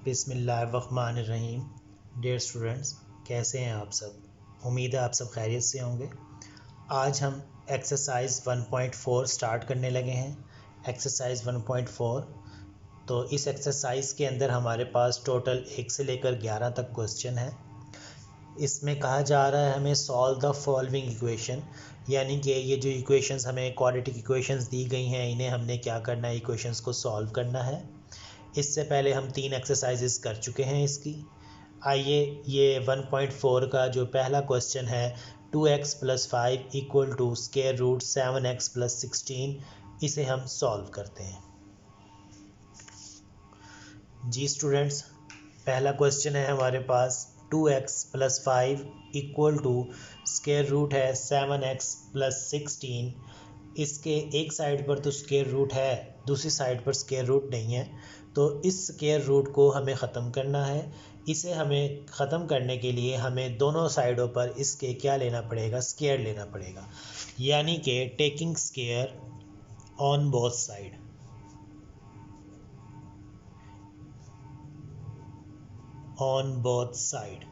बिस्मिल्लाहिर्रहमानिर्रहीम। Dear students, कैसे हैं आप सब? उम्मीद है आप सब खैरियत से होंगे। आज हम एक्सरसाइज 1.4 स्टार्ट करने लगे हैं। एक्सरसाइज 1.4, तो इस एक्सरसाइज के अंदर हमारे पास टोटल 1 से लेकर 11 तक क्वेश्चन है। इसमें कहा जा रहा है हमें सॉल्व द फॉलोइंग इक्वेशन, यानी कि ये जो इक्वेशंस हमें क्वाड्रेटिक इक्वेशंस दी गई हैं, इन्हें हमने क्या करना है, इक्वेशंस को सॉल्व करना है। इससे पहले हम 3 एक्सरसाइजेस कर चुके हैं इसकी। आइए ये 1.4 का जो पहला क्वेश्चन है 2x + 5 = स्क्वायर रूट 7x + 16, इसे हम सॉल्व करते हैं। जी स्टूडेंट्स, पहला क्वेश्चन है हमारे पास 2x + 5 = स्क्वायर रूट है 7x + 16। इसके एक साइड पर तो स्क्वायर रूट है, दूसरी साइड पर स्क्वायर रूट नहीं है, तो इस स्क्वायर रूट को हमें ख़त्म करना है। इसे हमें ख़त्म करने के लिए हमें दोनों साइडों पर इसके क्या लेना पड़ेगा, स्क्वायर लेना पड़ेगा, यानी कि taking square on both side. On both side,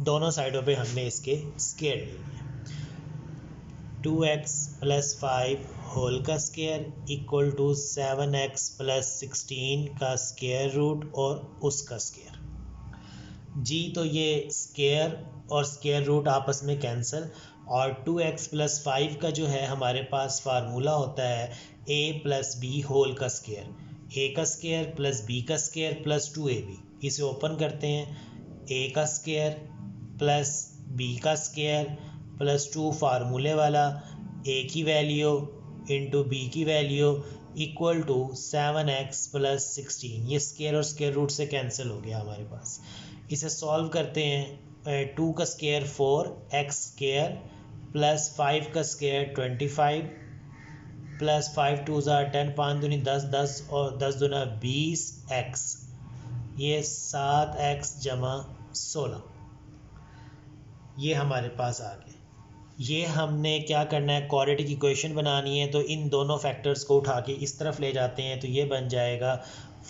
दोनों साइडों पे हमने इसके स्क्वायर लेने हैं। 2x + 5 होल का स्क्वायर = 7x + 16 का स्क्वायर रूट और उसका स्क्वायर। जी, तो ये स्क्वायर और स्क्वायर रूट आपस में कैंसिल, और 2x + 5 का जो है हमारे पास फार्मूला होता है a + b होल का स्क्वायर, a का स्क्वायर + b का स्क्वायर + 2ab। इसे ओपन करते हैं, a का स्क्वायर + b का स्क्वायर + 2 फार्मूले वाला, a की वैल्यू इंटू b की वैल्यू = 7x + 16। ये स्क्वायर और स्क्वायर रूट से कैंसिल हो गया हमारे पास। इसे सॉल्व करते हैं। 2 का स्क्वायर 4x स्क्वायर + 5 का स्क्वायर 25 + 5 2 10, 5 दूनी 10, 10 और 10 दूना 20x, ये 7x + 16 ये हमारे पास आ गए। ये हमने क्या करना है, क्वाड्रेटिक इक्वेशन बनानी है, तो इन दोनों फैक्टर्स को उठा के इस तरफ ले जाते हैं, तो ये बन जाएगा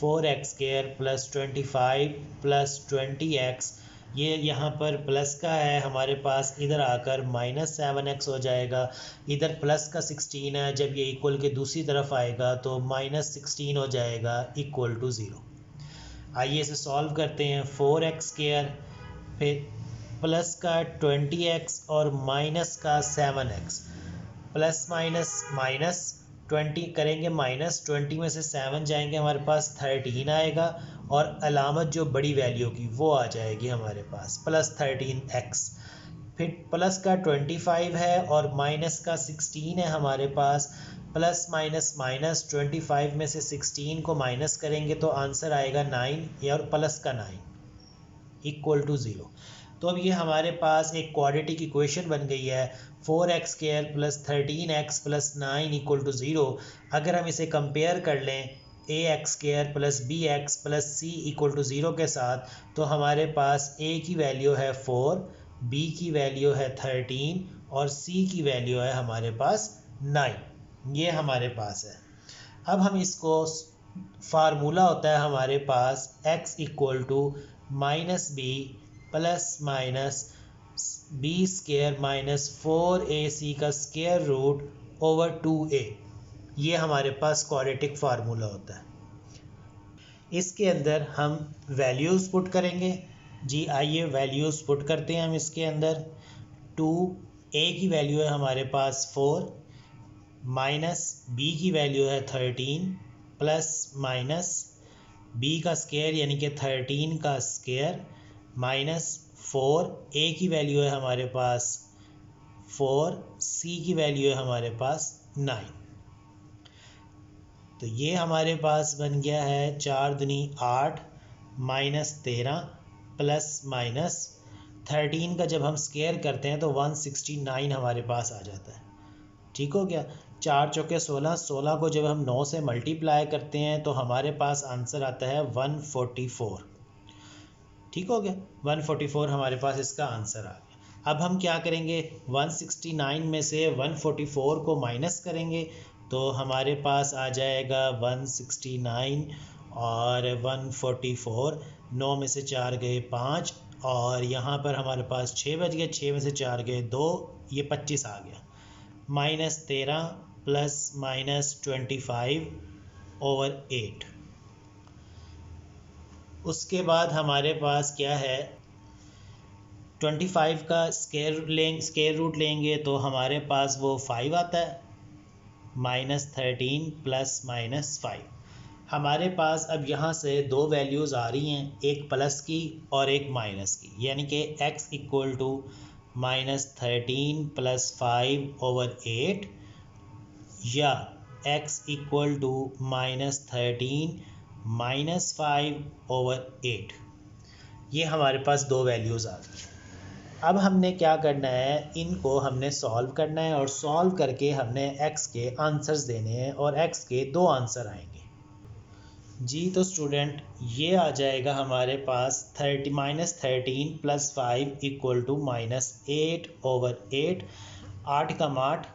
4x स्क्वायर + 25 + 20x। ये यहाँ पर प्लस का है हमारे पास, इधर आकर -7x हो जाएगा। इधर प्लस का 16 है, जब ये इक्वल के दूसरी तरफ आएगा तो -16 हो जाएगा = 0। आइए इसे सॉल्व करते हैं। 4x स्क्वायर, फिर प्लस का 20x और माइनस का 7x, प्लस माइनस माइनस 20 करेंगे, -20 में से 7 जाएंगे, हमारे पास 13 आएगा, और अलामत जो बड़ी वैल्यू की वो आ जाएगी हमारे पास +13x। फिर प्लस का 25 है और माइनस का 16 है हमारे पास, प्लस माइनस माइनस 25 में से 16 को माइनस करेंगे तो आंसर आएगा 9 और प्लस का 9 = 0। तो अब ये हमारे पास एक क्वाड्रेटिक इक्वेशन बन गई है, 4x स्क्वायर + 13x + 9 = 0। अगर हम इसे कंपेयर कर लें ax स्क्वायर + bx + c = 0 के साथ, तो हमारे पास a की वैल्यू है 4, b की वैल्यू है 13 और c की वैल्यू है हमारे पास 9। ये हमारे पास है। अब हम इसको, फार्मूला होता है हमारे पास x = -b ± b square -4ac का स्क्वायर रूट ओवर 2a। ये हमारे पास क्वाड्रेटिक फार्मूला होता है। इसके अंदर हम वैल्यूज़ पुट करेंगे। जी आइए वैल्यूज़ पुट करते हैं हम इसके अंदर। 2a की वैल्यू है हमारे पास 4, माइनस b की वैल्यू है 13, प्लस माइनस b का स्क्वायर यानी कि 13 का स्क्वायर माइनस 4, a की वैल्यू है हमारे पास 4, c की वैल्यू है हमारे पास 9। तो ये हमारे पास बन गया है 4 दूनी 8 -13 प्लस माइनस 13 का जब हम स्क्वायर करते हैं तो 169 हमारे पास आ जाता है। ठीक हो गया। 4 चौके 16, 16 को जब हम 9 से मल्टीप्लाई करते हैं तो हमारे पास आंसर आता है 144। ठीक हो गया, 144 हमारे पास इसका आंसर आ गया। अब हम क्या करेंगे, 169 में से 144 को माइनस करेंगे तो हमारे पास आ जाएगा 169 और 144, 9 में से 4 गए 5, और यहाँ पर हमारे पास 6 बच गए, 6 में से 4 गए 2, ये 25 आ गया। -13 प्लस -25/8। उसके बाद हमारे पास क्या है, 25 का स्क्वायर रूट लेंगे तो हमारे पास वो 5 आता है। -13 प्लस -5। हमारे पास अब यहाँ से दो वैल्यूज़ आ रही हैं, एक प्लस की और एक माइनस की, यानी कि x इक्वल टू -13 प्लस 5/8 या x इक्वल टू -13 माइनस 5/8। ये हमारे पास दो वैल्यूज़ आ गई। अब हमने क्या करना है, इनको हमने सॉल्व करना है और सॉल्व करके हमने x के आंसर्स देने हैं और x के दो आंसर आएंगे जी। तो स्टूडेंट ये आ जाएगा हमारे पास -13 प्लस 5 इक्वल टू -8/8, 8 का 8।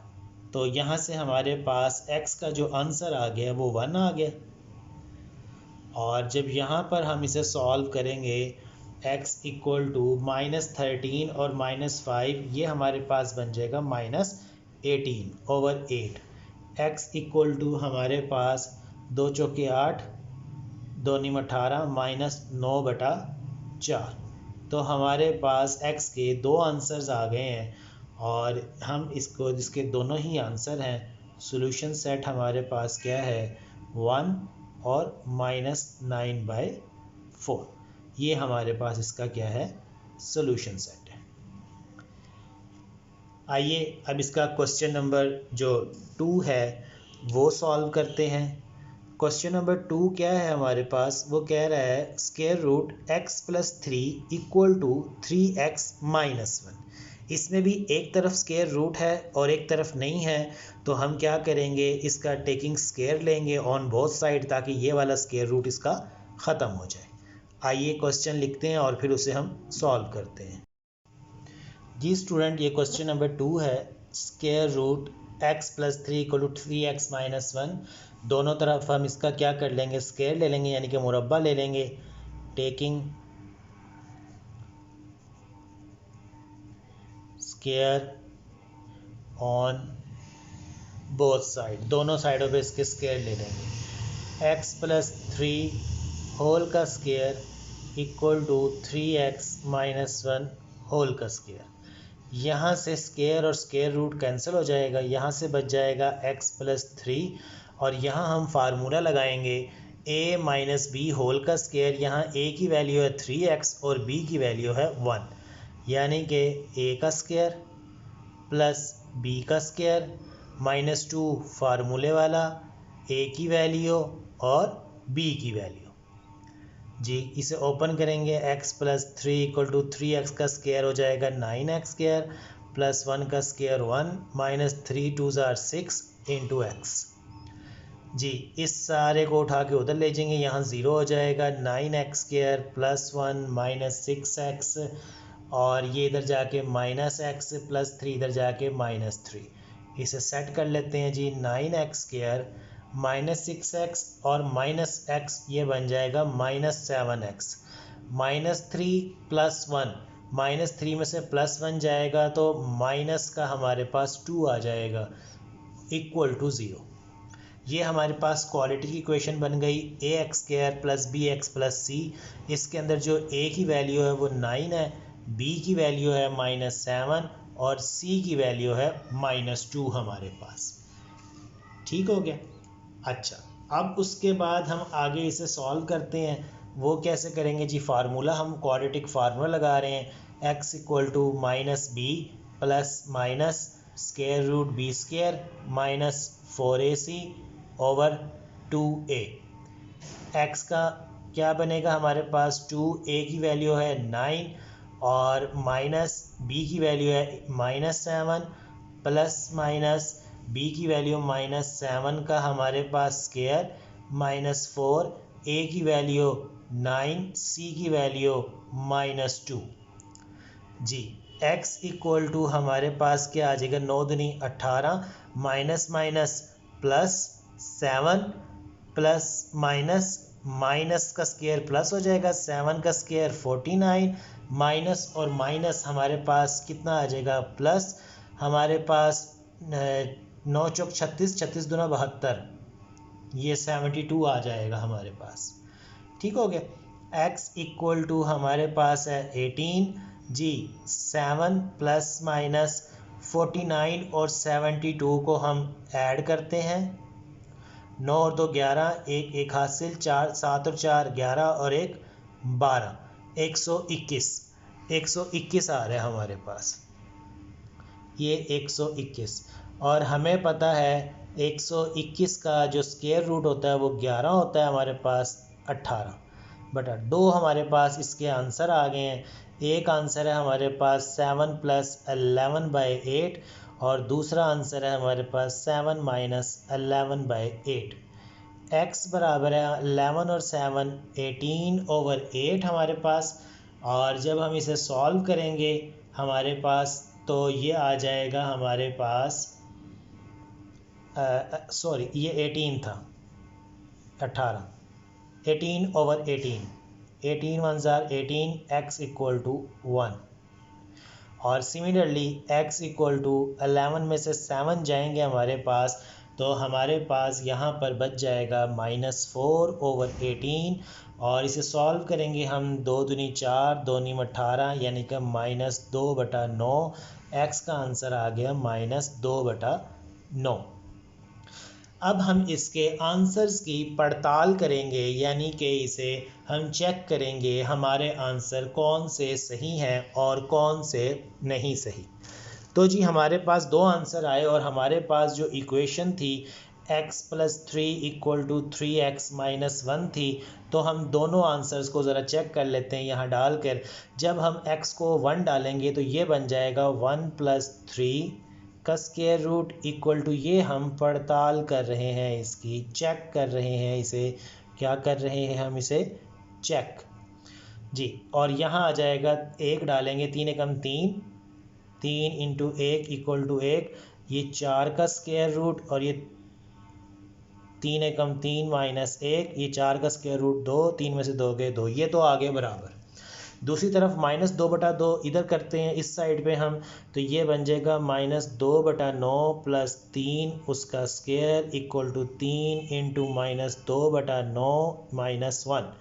तो यहाँ से हमारे पास x का जो आंसर आ गया वो 1 आ गया। और जब यहाँ पर हम इसे सॉल्व करेंगे, x इक्वल टू -13 और -5, ये हमारे पास बन जाएगा -18/8। x इक्वल टू हमारे पास 2 चौके 8, 2 नीम 18, -9/4। तो हमारे पास x के दो आंसर्स आ गए हैं और हम इसको, जिसके दोनों ही आंसर हैं, सॉल्यूशन सेट हमारे पास क्या है, 1 और -9/4। ये हमारे पास इसका क्या है, सॉल्यूशन सेट है। आइए अब इसका क्वेश्चन नंबर जो 2 है वो सॉल्व करते हैं। क्वेश्चन नंबर 2 क्या है हमारे पास, वो कह रहा है square root x plus 3 equal to 3x minus 1। इसमें भी एक तरफ स्क्वायर रूट है और एक तरफ नहीं है, तो हम क्या करेंगे, इसका टेकिंग स्क्वायर लेंगे ऑन बोथ साइड, ताकि ये वाला स्क्वायर रूट इसका ख़त्म हो जाए। आइए क्वेश्चन लिखते हैं और फिर उसे हम सॉल्व करते हैं जी। स्टूडेंट ये क्वेश्चन नंबर 2 है, square root x plus 3 equal to 3x minus 1। दोनों तरफ हम इसका क्या कर लेंगे, स्क्वायर ले लेंगे, यानी कि मुरब्बा ले लेंगे। Taking square on both side, दोनों साइडों पे इसके स्क्वायर ले लेंगे। x प्लस 3 होल का square equal to 3x minus 1 whole का स्क्वायर। यहाँ से स्क्वायर और स्क्वायर रूट कैंसिल हो जाएगा, यहाँ से बच जाएगा x प्लस 3, और यहाँ हम फार्मूला लगाएंगे a माइनस बी होल का स्क्वायर। यहाँ a की वैल्यू है 3x और b की वैल्यू है 1, यानी कि a का स्क्वायर प्लस b का स्क्वायर -2 फार्मूले वाला, a की वैल्यू और b की वैल्यू जी। इसे ओपन करेंगे, x plus 3 equal to 3x का स्क्वायर हो जाएगा 9x स्क्वायर प्लस 1 का स्क्वायर 1 -3 2 6 इंटू x जी। इस सारे को उठा के उधर ले जाएंगे, यहाँ 0 हो जाएगा, 9x स्क्वायर प्लस 1 -6x, और ये इधर जाके -x प्लस 3 इधर जाके -3। इसे सेट कर लेते हैं जी। 9x स्क्वायर -6x और -x ये बन जाएगा -7x। -3 प्लस 1, -3 में से +1 जाएगा तो माइनस का हमारे पास 2 आ जाएगा इक्वल टू 0। ये हमारे पास क्वालिटी की इक्वेशन बन गई, ax square plus bx plus c। इसके अंदर जो a की वैल्यू है वो 9 है, b की वैल्यू है -7 और c की वैल्यू है -2 हमारे पास। ठीक हो गया। अच्छा, अब उसके बाद हम आगे इसे सॉल्व करते हैं। वो कैसे करेंगे जी, फार्मूला हम क्वाड्रेटिक फार्मूला लगा रहे हैं, x equal to -b plus minus square root b square minus 4ac over 2a। x का क्या बनेगा हमारे पास, 2a की वैल्यू है 9 और माइनस b की वैल्यू है -7 प्लस माइनस b की वैल्यू -7 का हमारे पास स्क्वायर -4, a की वैल्यू 9, c की वैल्यू -2 जी। x इक्वल टू हमारे पास क्या आ जाएगा, 9 दूनी 18 minus minus plus 7 plus minus minus का स्क्वायर प्लस हो जाएगा, 7 का स्क्वायर 49, माइनस और माइनस हमारे पास कितना आ जाएगा प्लस, हमारे पास 9 चौक 36, 36 दूना 72, ये 72 आ जाएगा हमारे पास। ठीक हो गया। x इक्वल टू हमारे पास है 18 जी। 7 प्लस माइनस 49 और 72 को हम ऐड करते हैं, 9 और 2 11, एक एक हासिल, 4 7 और 4 11 और एक 12, 121, 121 आ रहा है हमारे पास, ये 121। और हमें पता है 121 का जो स्क्वायर रूट होता है वो 11 होता है हमारे पास, 18/2 हमारे पास इसके आंसर आ गए हैं। एक आंसर है हमारे पास 7 + 11/8 और दूसरा आंसर है हमारे पास 7 - 11/8। x बराबर है 11 और 7 18/8 हमारे पास। और जब हम इसे सॉल्व करेंगे हमारे पास तो ये आ जाएगा हमारे पास सॉरी ये 18 था, 18, 18/18, 18 1 18, x इक्वल टू 1। और सिमिलरली x इक्वल टू 11 में से 7 जाएंगे हमारे पास तो हमारे पास यहाँ पर बच जाएगा -4/18। और इसे सॉल्व करेंगे हम, 2 दूनी 4, 2 नीम 18 यानी कि -2/9। x का आंसर आ गया -2/9। अब हम इसके आंसर्स की पड़ताल करेंगे, यानी कि इसे हम चेक करेंगे हमारे आंसर कौन से सही हैं और कौन से नहीं सही। तो जी हमारे पास दो आंसर आए और हमारे पास जो इक्वेशन थी x + 3 = 3x - 1 थी, तो हम दोनों आंसर्स को ज़रा चेक कर लेते हैं यहाँ डालकर। जब हम x को 1 डालेंगे तो ये बन जाएगा 1 + 3 का स्क्वायर रूट इक्वल टू, ये हम पड़ताल कर रहे हैं, इसकी चेक कर रहे हैं, इसे क्या कर रहे हैं हम, इसे चेक जी। और यहाँ आ जाएगा 1 डालेंगे, 3 एकम 3, 3 × 1 = 1, ये 4 का स्क्वायर रूट और ये 3 एकम 3 - 1, ये 4 का स्क्वायर रूट 2, 3 में से 2 गए 2, ये तो आगे बराबर। दूसरी तरफ -2/2 इधर करते हैं इस साइड पे हम, तो ये बन जाएगा -2/9 + 3 उसका स्क्वायर इक्वल टू 3 × -2/9 - 1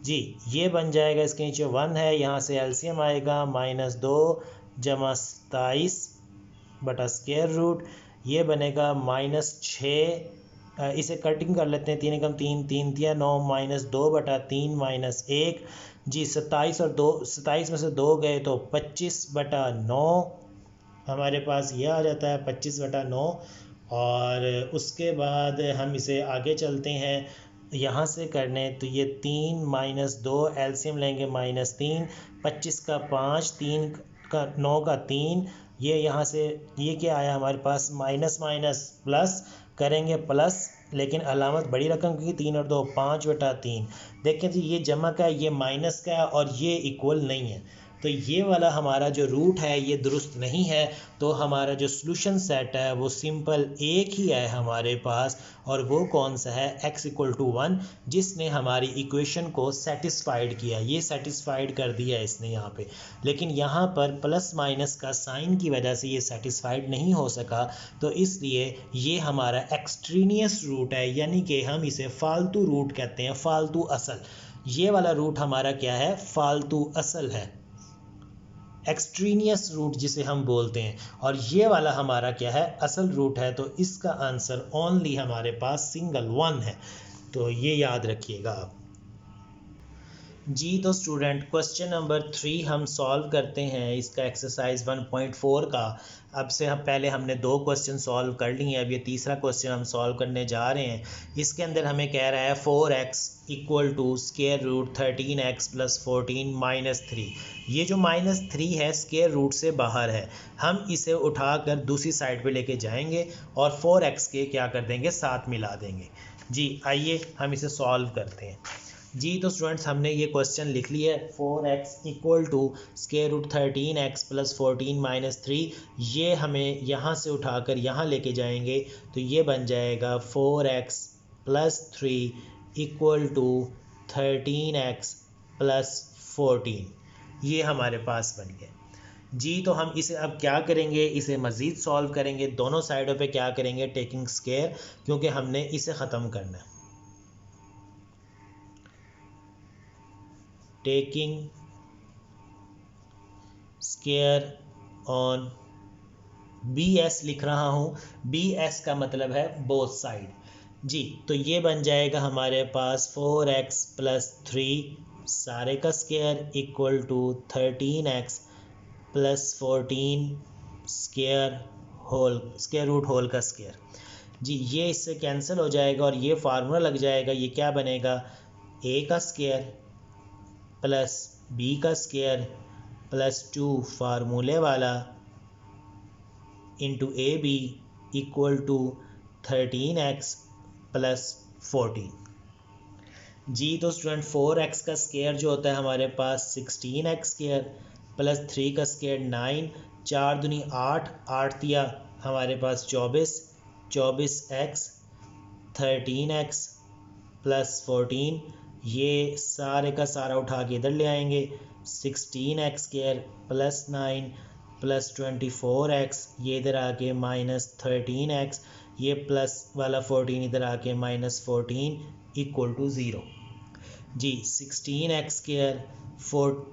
जी। ये बन जाएगा, इसके नीचे 1 है, यहाँ से एलसीएम आएगा -2 + 27/√, ये बनेगा -6। इसे कटिंग कर लेते हैं, 3 एकम 3, 3 × 9 -2/3 - 1 जी। 27 और 2, 27 में से 2 गए तो 25/9 हमारे पास ये आ जाता है, 25/9। और उसके बाद हम इसे आगे चलते हैं यहाँ से करने, तो ये 3 - 2 एलसीएम लेंगे -3, 25 का 5, 3 का 9 का 3, ये यहाँ से ये क्या आया हमारे पास, माइनस माइनस प्लस करेंगे प्लस, लेकिन अलामत बड़ी रकम की, 3 और 2 5/3। देखें जी ये जमा का है, ये माइनस का है और ये इक्वल नहीं है, तो ये वाला हमारा जो रूट है ये दुरुस्त नहीं है। तो हमारा जो सॉल्यूशन सेट है वो सिंपल एक ही है हमारे पास, और वो कौन सा है, x = 1, जिसने हमारी इक्वेशन को सेटिस्फाइड किया, ये सेटिस्फाइड कर दिया इसने यहाँ पे। लेकिन यहाँ पर प्लस माइनस का साइन की वजह से ये सेटिस्फाइड नहीं हो सका, तो इसलिए ये हमारा एक्सट्रीनियस रूट है, यानी कि हम इसे फालतू रूट कहते हैं, फालतू असल। ये वाला रूट हमारा क्या है, फालतू असल है, एक्सट्रीनियस रूट जिसे हम बोलते हैं। और ये वाला हमारा क्या है, असल रूट है। तो इसका आंसर ओनली हमारे पास सिंगल 1 है, तो ये याद रखिएगा आप जी। तो स्टूडेंट क्वेश्चन नंबर 3 हम सॉल्व करते हैं, इसका एक्सरसाइज 1.4 का। अब से हम पहले हमने 2 क्वेश्चन सॉल्व कर लिए हैं, अब ये तीसरा क्वेश्चन हम सॉल्व करने जा रहे हैं। इसके अंदर हमें कह रहा है 4x = √13x + 14 - 3। ये जो -3 है स्क्वायर रूट से बाहर है, हम इसे उठाकर दूसरी साइड पे लेके जाएंगे और 4x के क्या कर देंगे, साथ मिला देंगे जी। आइए हम इसे सॉल्व करते हैं जी। तो स्टूडेंट्स हमने ये क्वेश्चन लिख लिया है, 4x = √13x + 14 - 3। ये हमें यहाँ से उठाकर यहाँ लेके जाएंगे, तो ये बन जाएगा 4x + 3 equal to 13x plus 14। ये हमारे पास बन गया जी। तो हम इसे अब क्या करेंगे, इसे मज़ीद सॉल्व करेंगे। दोनों साइडों पे क्या करेंगे, टेकिंग स्क्वायर, क्योंकि हमने इसे ख़त्म करना है। टेकिंग स्क्वायर ऑन BS लिख रहा हूँ। BS का मतलब है बोथ साइड जी। तो ये बन जाएगा हमारे पास 4x प्लस 3 सारे का square equal to 13x plus 14 square whole, square root whole का स्क्वायर जी। ये इससे कैंसिल हो जाएगा और ये फार्मूला लग जाएगा। ये क्या बनेगा, a का स्क्वायर प्लस b का स्क्वायर प्लस 2 फार्मूले वाला into a b equal to 13x plus 14 जी। तो स्टूडेंट 4x का स्क्वायर जो होता है हमारे पास 16x स्क्वायर प्लस 3 का स्क्वायर 9, 4 दूनी 8, 8 दिया हमारे पास 24, 24x 13x प्लस 14। ये सारे का सारा उठा के इधर ले आएंगे। 16x square plus 9 plus 24x, ये इधर आके माइनस 13x, ये प्लस वाला 14 इधर आके माइनस 14 इक्वल टू 0 जी। 16x स्क्वायर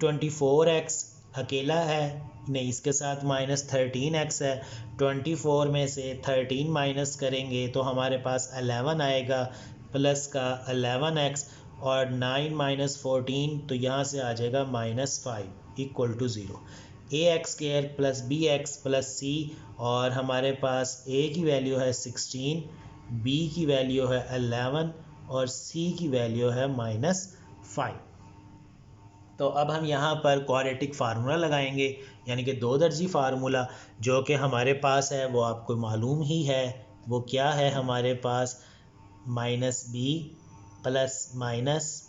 24x अकेला है नहीं, इसके साथ माइनस 13x है। 24 में से 13 माइनस करेंगे तो हमारे पास 11 आएगा प्लस का 11x, और 9 माइनस 14 तो यहाँ से आ जाएगा minus 5 equal to 0। ax square plus bx plus c, और हमारे पास a की वैल्यू है 16, b की वैल्यू है 11 और c की वैल्यू है माइनस 5। तो अब हम यहाँ पर क्वाड्रेटिक फार्मूला लगाएंगे, यानी कि दो दर्जी फार्मूला जो कि हमारे पास है वो आपको मालूम ही है। वो क्या है हमारे पास, minus b plus minus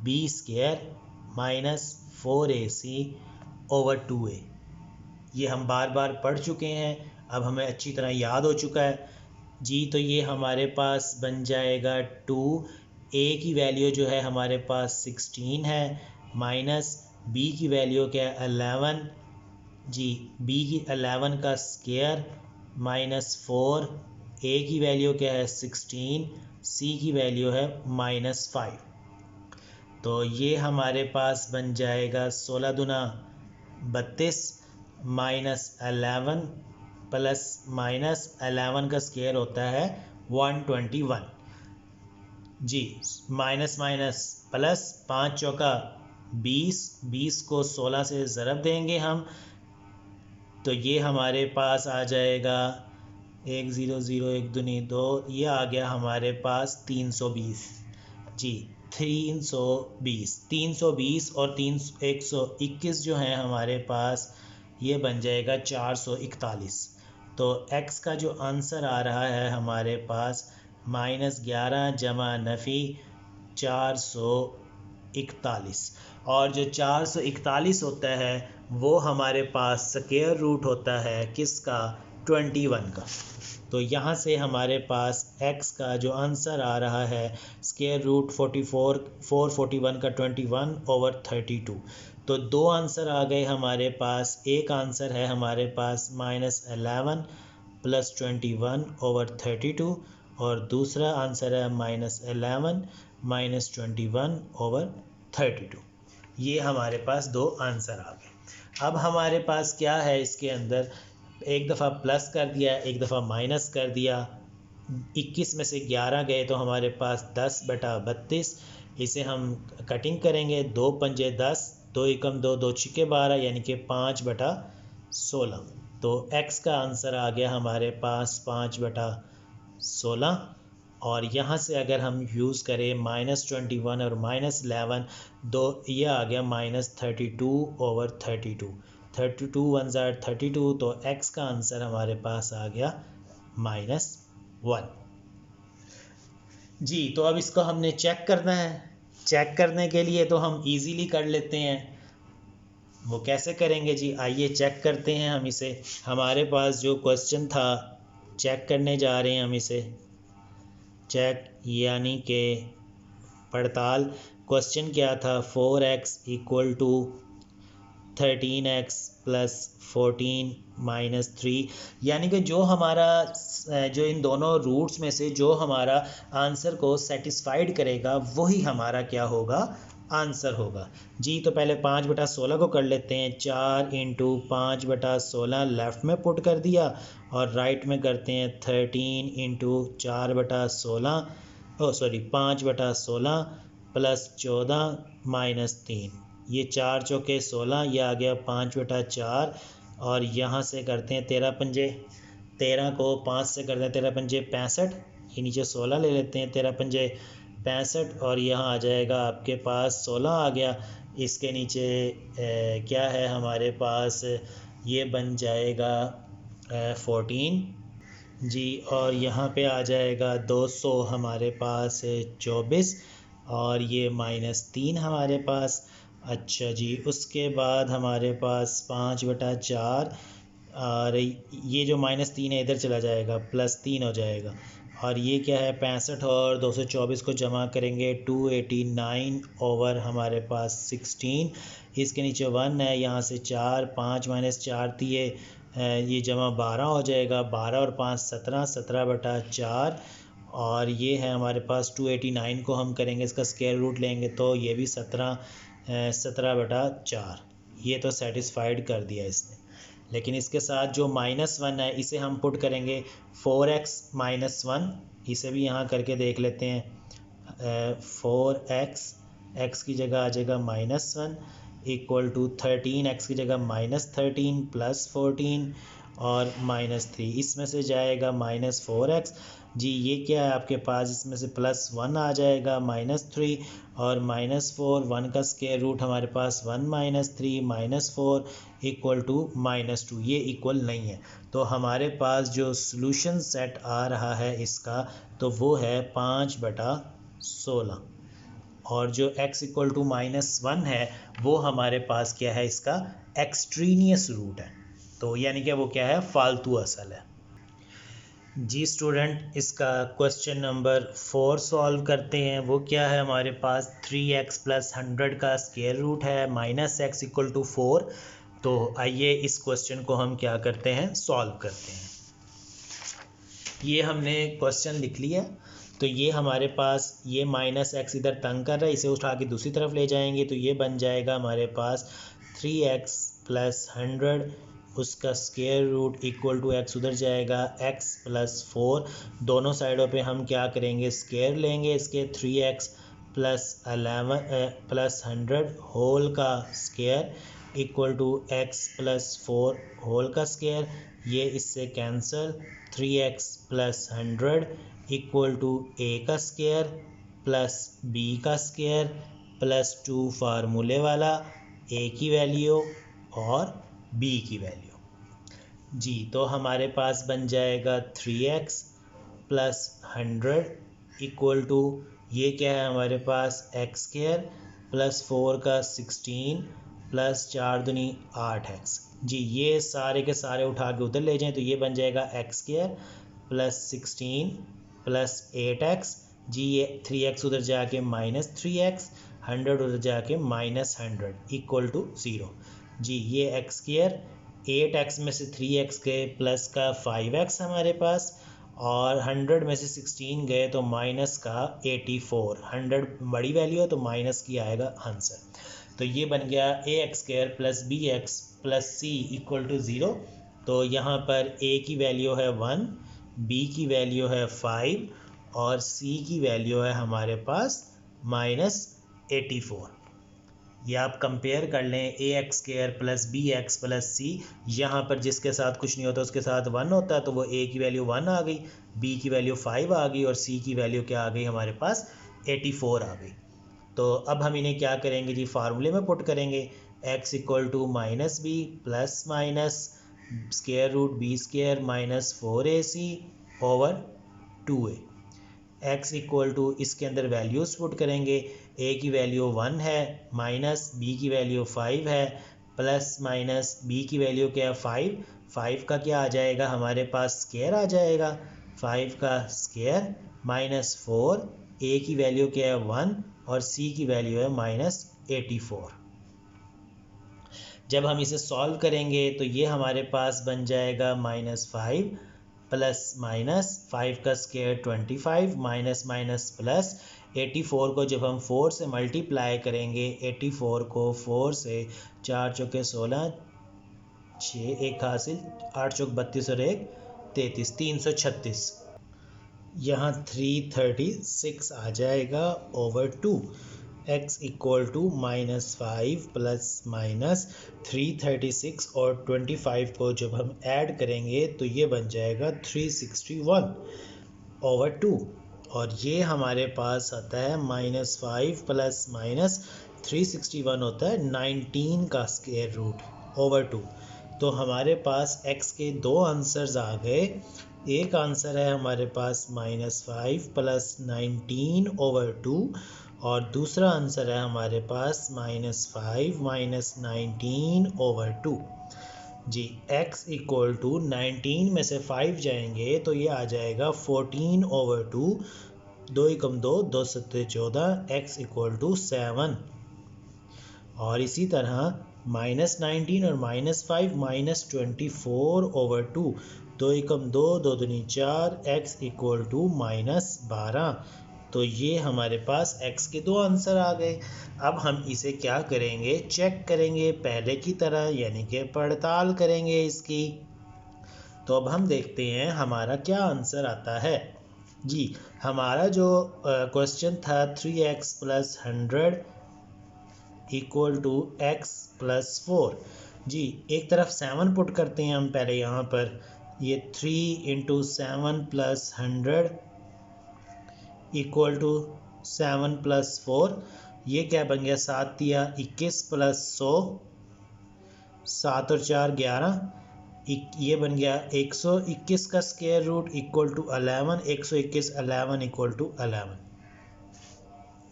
b square minus 4ac over 2a। ये हम बार बार पढ़ चुके हैं, अब हमें अच्छी तरह याद हो चुका है जी। तो ये हमारे पास बन जाएगा 2a की वैल्यू जो है हमारे पास 16 है, माइनस b की वैल्यू क्या है 11 जी, b की 11 का स्क्वायर माइनस 4, a की वैल्यू क्या है 16, c की वैल्यू है माइनस 5। तो ये हमारे पास बन जाएगा 16 दूना 32 माइनस 11 प्लस माइनस 11 का स्क्वायर होता है 121 जी। माइनस माइनस प्लस 5 चौका 20, 20 को 16 से ज़रब देंगे हम, तो ये हमारे पास आ जाएगा 1 0 0 1 दूनी 2, ये आ गया हमारे पास 320 जी। 320 और 121 जो है हमारे पास, ये बन जाएगा 441। तो x का जो आंसर आ रहा है हमारे पास -11 जमा नफ़ी 441, और जो 441 होता है वो हमारे पास स्क्वायर रूट होता है किसका, 21 का। तो यहाँ से हमारे पास x का जो आंसर आ रहा है स्क्वायर रूट 441 का 21 ओवर 32। तो दो आंसर आ गए हमारे पास। एक आंसर है हमारे पास -11 प्लस 21 ओवर 32, और दूसरा आंसर है -11 माइनस 21 ओवर 32। ये हमारे पास दो आंसर आ गए। अब हमारे पास क्या है, इसके अंदर एक दफ़ा प्लस कर दिया, एक दफ़ा माइनस कर दिया। 21 में से 11 गए तो हमारे पास 10/32। इसे हम कटिंग करेंगे, 2 पंजे 10, 2 एकम 2, 2 छिके 12, यानी कि 5/16। तो x का आंसर आ गया हमारे पास 5/16। और यहाँ से अगर हम यूज़ करें -21 और -11, दो ये आ गया -32 ओवर 32। 32 1 32, तो x का आंसर हमारे पास आ गया -1 जी। तो अब इसको हमने चेक करना है। चेक करने के लिए तो हम इजीली कर लेते हैं। वो कैसे करेंगे जी, आइए चेक करते हैं हम इसे। हमारे पास जो क्वेश्चन था चेक करने जा रहे हैं हम इसे। चेक यानी कि पड़ताल। क्वेश्चन क्या था, 4x equal to 13x plus 14 minus 3, यानी कि जो हमारा जो इन दोनों रूट्स में से जो हमारा आंसर को सेटिस्फाइड करेगा वही हमारा क्या होगा, आंसर होगा। जी तो पहले 5/16 को कर लेते हैं। 4 इंटू 5/16 लेफ़्ट में पुट कर दिया और राइट में करते हैं 13 इंटू 4/16 5/16 प्लस 14 माइनस 3, ये 4 चौके 16, ये आ गया 5/4 और यहाँ से करते हैं 13 पंजे, 13 को 5 से करते हैं 13 पंजे 65, ये नीचे 16 ले लेते हैं, 13 पंजे 65 और यहाँ आ जाएगा आपके पास 16 आ गया। इसके नीचे क्या है हमारे पास, ये बन जाएगा 14 जी, और यहाँ पे आ जाएगा 200 हमारे पास 24 और ये -3 हमारे पास। अच्छा जी, उसके बाद हमारे पास 5/4 और ये जो -3 है इधर चला जाएगा, +3 हो जाएगा और ये क्या है 65 और 224 को जमा करेंगे 289 ओवर हमारे पास 16, इसके नीचे 1 है, यहाँ से 4, 5 - 4 दिए, ये जमा 12 हो जाएगा, 12 और 5 17, 17/4 और ये है हमारे पास 289 को हम करेंगे इसका स्क्वायर रूट लेंगे तो ये भी 17/4, ये तो सेटिस्फाइड कर दिया इसने। लेकिन इसके साथ जो -1 है इसे हम पुट करेंगे 4x - 1, इसे भी यहाँ करके देख लेते हैं। 4x, x की जगह आ जाएगा -1 इक्वल टू 13x की जगह -13 प्लस 14 और -3, इसमें से जाएगा -4x जी, ये क्या है आपके पास, इसमें से +1 आ जाएगा -3 और -4, 1 का स्क्वायर रूट हमारे पास 1 - 3 -4 इक्वल टू -2, ये इक्वल नहीं है। तो हमारे पास जो सॉल्यूशन सेट आ रहा है इसका तो वो है 5/16 और जो x इक्वल टू -1 है वो हमारे पास क्या है, इसका एक्सट्रीनियस रूट है, तो यानी कि वो क्या है, फालतू असल है। जी स्टूडेंट, इसका क्वेश्चन नंबर 4 सॉल्व करते हैं। वो क्या है हमारे पास, 3x + 100 का स्क्वायर रूट है -x इक्वल टू 4। तो आइए इस क्वेश्चन को हम क्या करते हैं, सॉल्व करते हैं। ये हमने क्वेश्चन लिख लिया, तो ये हमारे पास ये -x इधर तंग कर रहा है, इसे उठा के दूसरी तरफ ले जाएंगे तो ये बन जाएगा हमारे पास 3x + 100, उसका square root equal to x उधर जाएगा x + 4, दोनों साइडों पे हम क्या करेंगे, स्क्वायर लेंगे इसके, 3x + 100 होल का square equal to x + 4 whole का स्क्वायर, ये इससे cancel, 3x + 100 equal to a का स्क्वायर प्लस b का स्क्वायर +2 फार्मूले वाला, a की वैल्यू और b की वैल्यू जी। तो हमारे पास बन जाएगा 3x + 100 इक्वल टू, ये क्या है हमारे पास, x² + 4 का 16 प्लस 4 दूनी 8x जी। ये सारे के सारे उठा के उधर ले जाएं तो ये बन जाएगा x² + 16 + 8x जी, ये 3x उधर जाके -3x, 100 उधर जाके -100 इक्वल टू 0 जी। ये x², 8x में से 3x गए प्लस का 5x हमारे पास, और 100 में से 16 गए तो माइनस का 84, 100 बड़ी वैल्यू है तो माइनस की आएगा आंसर। तो ये बन गया ax² + bx + c equal to 0। तो यहाँ पर a की वैल्यू है 1, b की वैल्यू है 5 और c की वैल्यू है हमारे पास -84। ये आप कंपेयर कर लें, ax² + bx + c, यहाँ पर जिसके साथ कुछ नहीं होता उसके साथ 1 होता है तो वो a की वैल्यू 1 आ गई, b की वैल्यू 5 आ गई और c की वैल्यू क्या आ गई हमारे पास 84 आ गई। तो अब हम इन्हें क्या करेंगे जी, फार्मूले में पुट करेंगे, x equal to -b plus minus square root b² - 4ac over 2a, x equal to, इसके अंदर वैल्यूज़ पुट करेंगे, a की वैल्यू 1 है, माइनस b की वैल्यू 5 है, प्लस माइनस b की वैल्यू क्या है 5 का क्या आ जाएगा हमारे पास, स्क्वायर आ जाएगा, 5 का स्क्वायर -4, a की वैल्यू क्या है 1 और c की वैल्यू है -84। जब हम इसे सॉल्व करेंगे तो ये हमारे पास बन जाएगा -5 प्लस माइनस 5 का स्क्वायर 25 माइनस माइनस प्लस 84 को जब हम 4 से मल्टीप्लाई करेंगे, 84 को 4 से 4 चौके 16, 6 एक हासिल, 8 चौक 32 और 1 33, 336। यहाँ 336 आ जाएगा over 2। x equal to -5 plus minus 336 और 25 को जब हम ऐड करेंगे तो ये बन जाएगा 361 ओवर 2। और ये हमारे पास आता है -5 प्लस माइनस 361 होता है 19 का स्क्वायर रूट ओवर 2। तो हमारे पास x के दो आंसर्स आ गए। एक आंसर है हमारे पास -5 प्लस 19 ओवर 2 और दूसरा आंसर है हमारे पास -5 माइनस 19 ओवर 2। जी, x इक्वल टू 19 में से 5 जाएंगे तो ये आ जाएगा 14 ओवर 2। 2 एकम 2, 2 सत्ते 14, x इक्वल टू 7। और इसी तरह -19 और -5 -24 ओवर 2। 2 एकम 2, 2 दूनी 4, x इक्वल टू -12। तो ये हमारे पास x के दो आंसर आ गए। अब हम इसे क्या करेंगे, चेक करेंगे पहले की तरह, यानी कि पड़ताल करेंगे इसकी। तो अब हम देखते हैं हमारा क्या आंसर आता है। जी, हमारा जो क्वेश्चन था 3x plus 100 equal to x plus 4। जी, एक तरफ 7 पुट करते हैं हम पहले यहाँ पर। ये 3 into 7 plus 100 equal to 7 plus 4। ये क्या बन गया, 7 दिया 21 प्लस 100, 7 और 4 11। ये बन गया 121 का square root equal to 11। 121 11 equal to 11।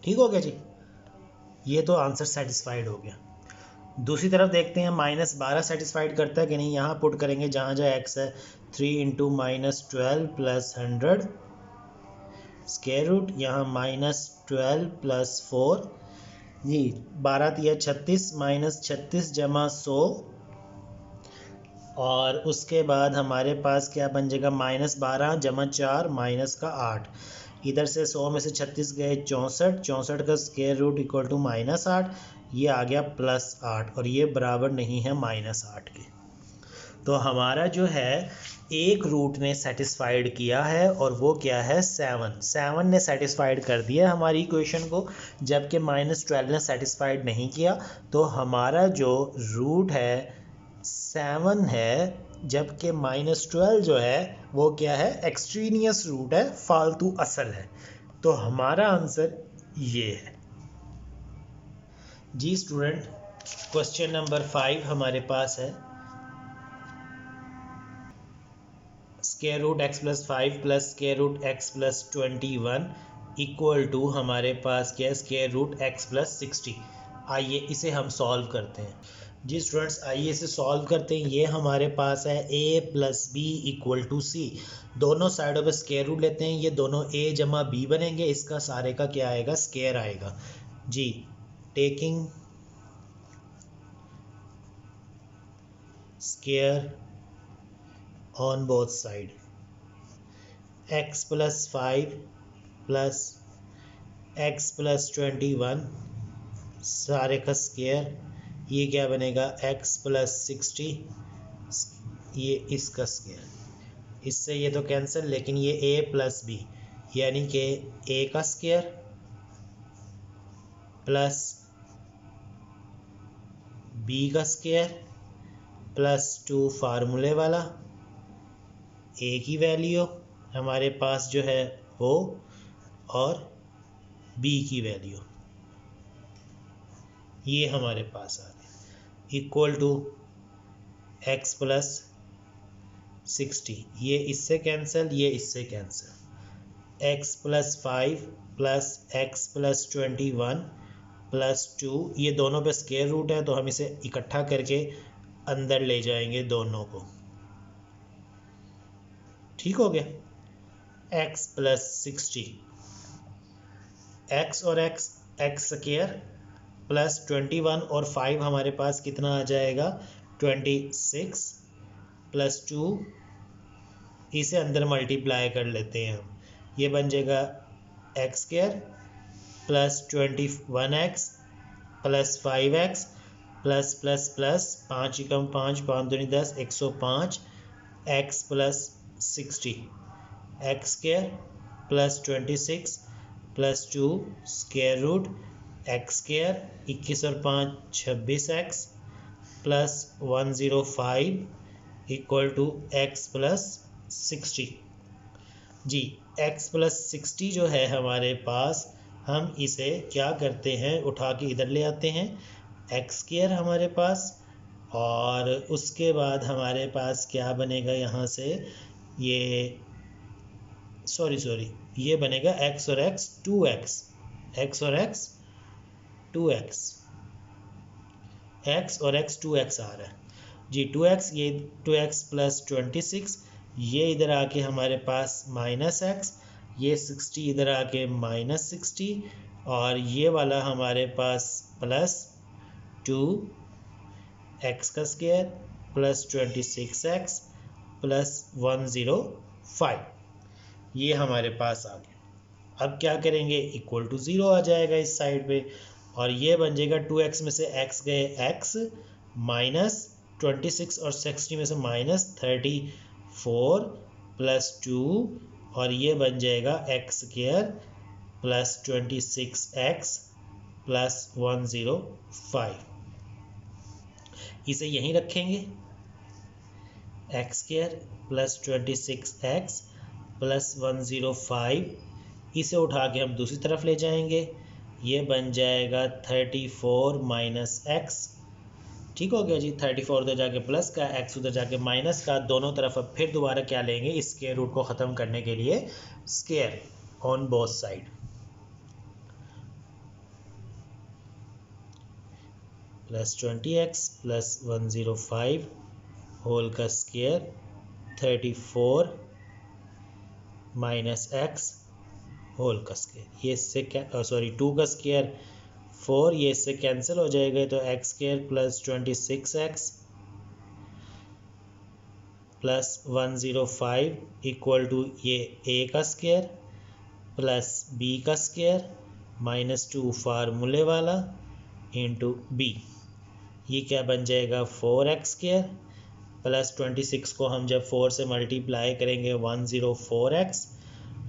ठीक हो गया जी, ये तो आंसर सेटिस्फाइड हो गया। दूसरी तरफ देखते हैं -12 सेटिस्फाइड करता है कि नहीं। यहाँ पुट करेंगे जहाँ जहाँ x है। 3 इंटू -12 प्लस 100 स्क्वायर रूट, यहाँ -12 प्लस 4। जी, 12 दिया 36, -36 जमा 100। और उसके बाद हमारे पास क्या बन जाएगा, -12 जमा 4 माइनस का 8। इधर से 100 में से 36 गए 64, 64 का स्क्वायर रूट इक्वल टू -8। ये आ गया +8 और ये बराबर नहीं है -8 के। तो हमारा जो है एक रूट ने सेटिस्फाइड किया है और वो क्या है 7 ने सेटिस्फाइड कर दिया हमारी इक्वेशन को, जबकि -12 ने सेटिस्फाइड नहीं किया। तो हमारा जो रूट है 7 है, जबकि -12 जो है वो क्या है, एक्सट्रीनियस रूट है, फालतू असल है। तो हमारा आंसर ये है। जी स्टूडेंट, क्वेश्चन नंबर 5 हमारे पास है। Square root x plus 5 plus square root x plus 21 equal to हमारे पास क्या है, स्क्वायर रूट x प्लस 60। आइए इसे हम सॉल्व करते हैं। जी स्टूडेंट्स, आइए इसे सॉल्व करते हैं। ये हमारे पास है a plus b equal to c. दोनों साइडों पे स्क्वायर रूट लेते हैं। ये दोनों a जमा b बनेंगे, इसका सारे का क्या आएगा, स्क्वायर आएगा। जी, taking square on both side, x plus 5 plus x plus 21 सारे का स्क्वायर, ये क्या बनेगा x plus 60, ये इसका स्क्वायर। इससे ये तो कैंसिल, लेकिन ये a प्लस बी यानी कि a का स्क्वायर प्लस b का स्क्वायर प्लस 2 फार्मूले वाला, a की वैल्यू हमारे पास जो है वो, और b की वैल्यू ये हमारे पास आ गया इक्वल टू x प्लस 60। ये इससे कैंसिल, ये इससे cancel. x plus 5 plus x plus 21 plus 2, ये दोनों पे स्क्वायर रूट है तो हम इसे इकट्ठा करके अंदर ले जाएंगे दोनों को। ठीक हो गया। x प्लस 60, x और x एक्स स्क्वायर प्लस 21 और 5 हमारे पास कितना आ जाएगा 26 प्लस 2, इसे अंदर मल्टीप्लाई कर लेते हैं हम, ये बन जाएगा x square plus 21x plus 5x plus plus plus 5 एकम 5 5 दूनी 10 105 x plus 60 x square plus 26 plus 2 square root x square 21 और 5 26x plus 105 equal to x plus 60। जी x प्लस 60 जो है हमारे पास, हम इसे क्या करते हैं उठा के इधर ले आते हैं, एक्स स्क्वायर हमारे पास, और उसके बाद हमारे पास क्या बनेगा यहाँ से, ये सॉरी ये बनेगा x और x 2x, x और x 2x, x और x 2x आ रहा है जी 2x, ये 2x प्लस 26, ये इधर आके हमारे पास माइनस एक्स, ये 60 इधर आके माइनस 60, और ये वाला हमारे पास प्लस 2 एक्स का स्क्वायर प्लस 26x प्लस 105, ये हमारे पास आ गया। अब क्या करेंगे, इक्वल टू 0 आ जाएगा इस साइड पे, और ये बन जाएगा 2x में से x गए x माइनस 26 और 60 में से माइनस 34 प्लस 2, और ये बन जाएगा x square plus 26x plus 105, इसे यहीं रखेंगे, x square plus 26x plus 105, इसे उठा के हम दूसरी तरफ ले जाएंगे, ये बन जाएगा 34 माइनस एक्स, ठीक हो गया जी। 34 उधर जाके प्लस का, x उधर जाके माइनस का, दोनों तरफ अब फिर दोबारा क्या लेंगे, इस स्क्वायर रूट को ख़त्म करने के लिए square on both side, plus 20x plus 105 whole का स्क्वायर 34 माइनस x होल का स्क्वायर, ये इससे क्या सॉरी 2 का स्क्वायर 4, ये इससे कैंसिल हो जाएगा, तो x square plus 26x plus 105 equal to ये a का स्क्वायर प्लस b का स्क्वायर माइनस 2 फार्मूले वाला इंटू b, ये क्या बन जाएगा 4x स्क्वायर प्लस 26 को हम जब 4 से मल्टीप्लाई करेंगे 104x,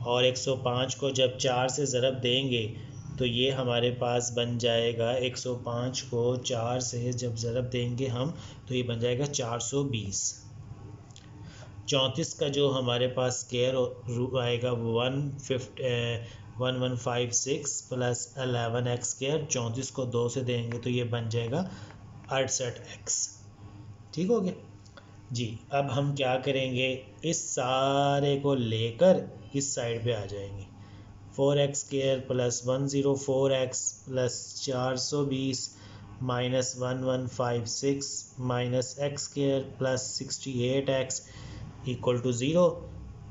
और 105 को जब 4 से ज़रब देंगे तो ये हमारे पास बन जाएगा 105 को 4 से जब ज़रब देंगे हम तो ये बन जाएगा 420। 34 का जो हमारे पास स्क्वायर आएगा 1156 प्लस 11x स्क्वायर, 34 को 2 से देंगे तो ये बन जाएगा 68x, ठीक हो गया जी। अब हम क्या करेंगे, इस सारे को लेकर इस साइड पे आ जाएंगे, 4x square plus 104x plus 420 minus 1156 minus x square plus 68x equal to 0,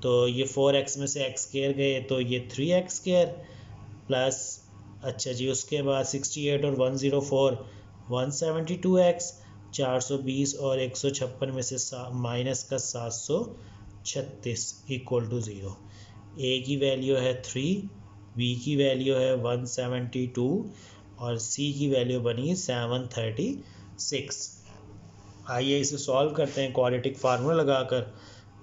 तो ये 4x में से x स्क्वायर गए तो ये 3x स्क्वायर प्लस, अच्छा जी, उसके बाद 68 और 104 172x, 420 और 156 में से माइनस का 736 इक्वल टू 0, a की वैल्यू है 3, b की वैल्यू है 172 और c की वैल्यू बनी 736। आइए इसे सॉल्व करते हैं क्वाड्रेटिक फार्मूला लगाकर।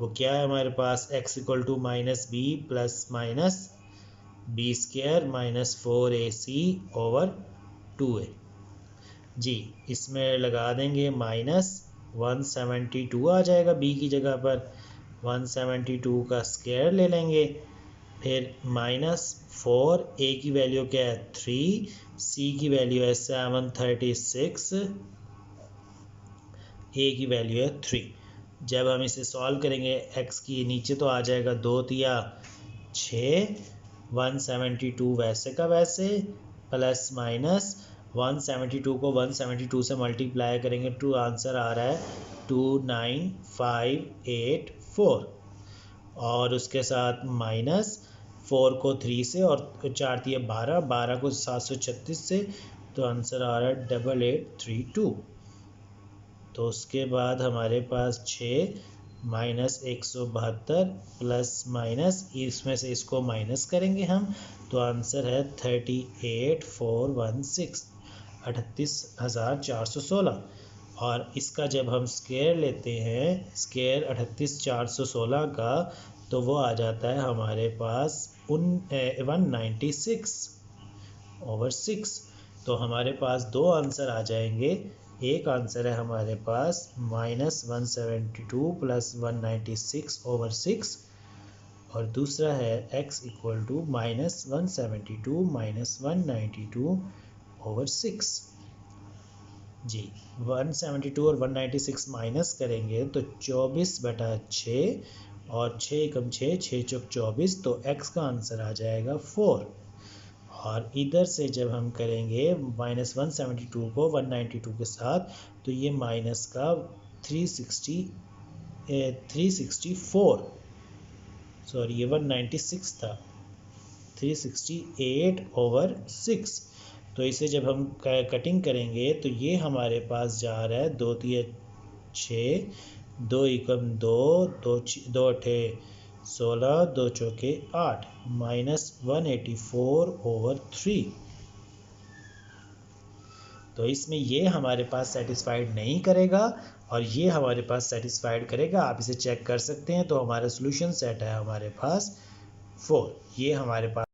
वो क्या है हमारे पास, x equal to minus b plus minus b square minus 4ac over 2a जी, इसमें लगा देंगे माइनस 172 आ जाएगा b की जगह पर, 172 का स्क्वायर ले लेंगे, फिर माइनस 4, a की वैल्यू क्या है 3, c की वैल्यू है 736, a की वैल्यू है 3। जब हम इसे सॉल्व करेंगे x की नीचे तो आ जाएगा 2 तिया 6, 172 वैसे का वैसे प्लस माइनस 172 को 172 से मल्टीप्लाई करेंगे तो आंसर आ रहा है 29584, और उसके साथ माइनस 4 को 3 से और 4 दिए 12, 12 को 736 से, तो आंसर आ रहा है 8832। तो उसके बाद हमारे पास 6 माइनस 172 प्लस माइनस, इसमें से इसको माइनस करेंगे हम, तो आंसर है 38416, 38416। और इसका जब हम स्क्वायर लेते हैं, स्क्वायर 38416 का, तो वो आ जाता है हमारे पास 196/6। तो हमारे पास दो आंसर आ जाएंगे। एक आंसर है हमारे पास -172 प्लस 196/6, और दूसरा है x इक्वल टू -172 माइनस 192/6। जी 172 और 196 माइनस करेंगे तो 24/6, और 6 एकम 6, 6 चौक 24, तो x का आंसर आ जाएगा 4। और इधर से जब हम करेंगे -172 को 192 के साथ, तो ये माइनस का 364, सॉरी ये 196 था, 368/6। तो इसे जब हम कटिंग करेंगे तो ये हमारे पास जा रहा है 2 3 6, 2 एकम 2, 2 अठे 16, 2 चौके 8, -184/3। तो इसमें ये हमारे पास सेटिस्फाइड नहीं करेगा और ये हमारे पास सेटिस्फाइड करेगा। आप इसे चेक कर सकते हैं। तो हमारा सोल्यूशन सेट है हमारे पास 4, ये हमारे पास